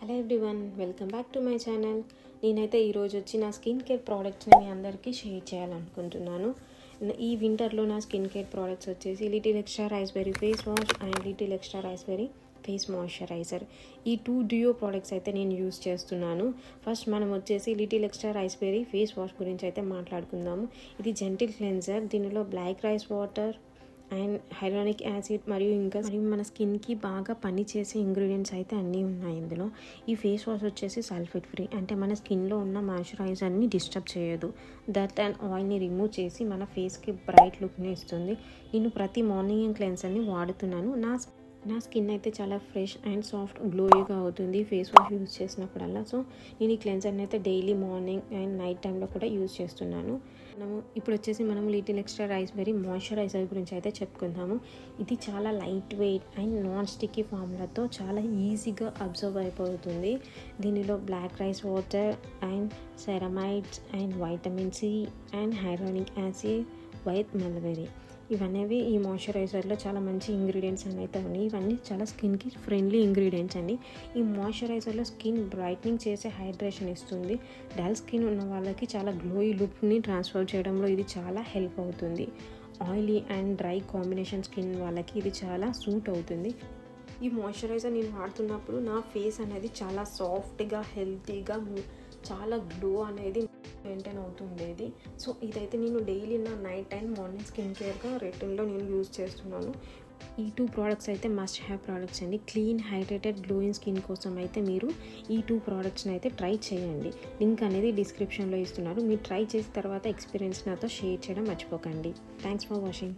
Hello everyone, welcome back to my channel. నేనైతే ఈరోజు వచ్చి నా స్కిన్ కేర్ ప్రోడక్ట్స్ని మీ అందరికీ షేర్ చేయాలనుకుంటున్నాను. ఈ వింటర్లో నా స్కిన్ కేర్ ప్రోడక్ట్స్ వచ్చేసి little extra riceberry face wash and little extra riceberry face moisturiser. ఈ 2 డియో ప్రోడక్ట్స్ అయితే నేను యూస్ చేస్తున్నాను. ఫస్ట్ మనం వచ్చేసి little extra riceberry face wash గురించి అయితే మాట్లాడుకుందాము. ఇది జెంటిల్ క్లెన్జర్. దీనిలో black rice water and hyaluronic acid మరియు మన స్కిన్కి బాగా పనిచేసే ఇంగ్రీడియంట్స్ అయితే అన్నీ ఉన్నాయి ఇందులో. ఈ ఫేస్ వాష్ వచ్చేసి సల్ఫేట్ ఫ్రీ, అంటే మన స్కిన్లో ఉన్న మాయిశ్చరైజర్ని డిస్టర్బ్ చేయదు. డర్ట్ అండ్ ఆయిల్ని రిమూవ్ చేసి మన ఫేస్కి బ్రైట్ లుక్ని ఇస్తుంది. నేను ప్రతి మార్నింగ్ అండ్ క్లెన్సర్ని వాడుతున్నాను. నా స్కిన్ అయితే చాలా ఫ్రెష్ అండ్ సాఫ్ట్ గ్లోయిగా అవుతుంది ఫేస్ వాష్ యూజ్ చేసినప్పుడల్లా. సో నేను ఈ క్లెన్సర్ని అయితే డైలీ మార్నింగ్ అండ్ నైట్ టైంలో కూడా యూజ్ చేస్తున్నాను. ఇప్పుడు వచ్చేసి మనం లిటిల్ ఎక్స్ట్రా రైస్బెర్రీ మాయిశ్చరైజర్ గురించి అయితే చెప్పుకుందాము. ఇది చాలా light weight and non sticky ఫార్ములాతో చాలా ఈజీగా అబ్జర్వ్ అయిపోతుంది. దీనిలో black rice water and ceramides and vitamin C and hyaluronic acid, white mulberry ఇవన్నీ ఈ మాయిశ్చరైజర్లో చాలా మంచి ఇంగ్రీడియంట్స్ అయితే ఉన్నాయి. ఇవన్నీ చాలా స్కిన్కి ఫ్రెండ్లీ ఇంగ్రీడియంట్స్ అండి. ఈ మాయిశ్చరైజర్లో స్కిన్ బ్రైట్నింగ్ చేసే హైడ్రేషన్ ఇస్తుంది. డల్ స్కిన్ ఉన్న వాళ్ళకి చాలా గ్లోయి లుక్ని ట్రాన్స్ఫర్ చేయడంలో ఇది చాలా హెల్ప్ అవుతుంది. Oily and dry combination skin వాళ్ళకి ఇది చాలా సూట్ అవుతుంది. ఈ మాయిశ్చరైజర్ నేను వాడుతున్నప్పుడు నా ఫేస్ అనేది చాలా సాఫ్ట్గా, హెల్తీగా, చాలా గ్లో అనేది మెయింటైన్ అవుతుండేది. సో ఇదైతే నేను డైలీ నా నైట్ అండ్ మార్నింగ్ స్కిన్ కేర్గా రొటీన్లో నేను యూజ్ చేస్తున్నాను. ఈ 2 ప్రోడక్ట్స్ అయితే మస్ట్ హ్యావ్ ప్రోడక్ట్స్ అండి. క్లీన్, హైడ్రేటెడ్, గ్లోయింగ్ స్కిన్ కోసం అయితే మీరు ఈ 2 ప్రోడక్ట్స్ని అయితే ట్రై చేయండి. లింక్ అనేది డిస్క్రిప్షన్లో ఇస్తున్నారు. మీరు ట్రై చేసిన తర్వాత ఎక్స్పీరియన్స్ నాతో షేర్ చేయడం మర్చిపోకండి. Thanks for watching.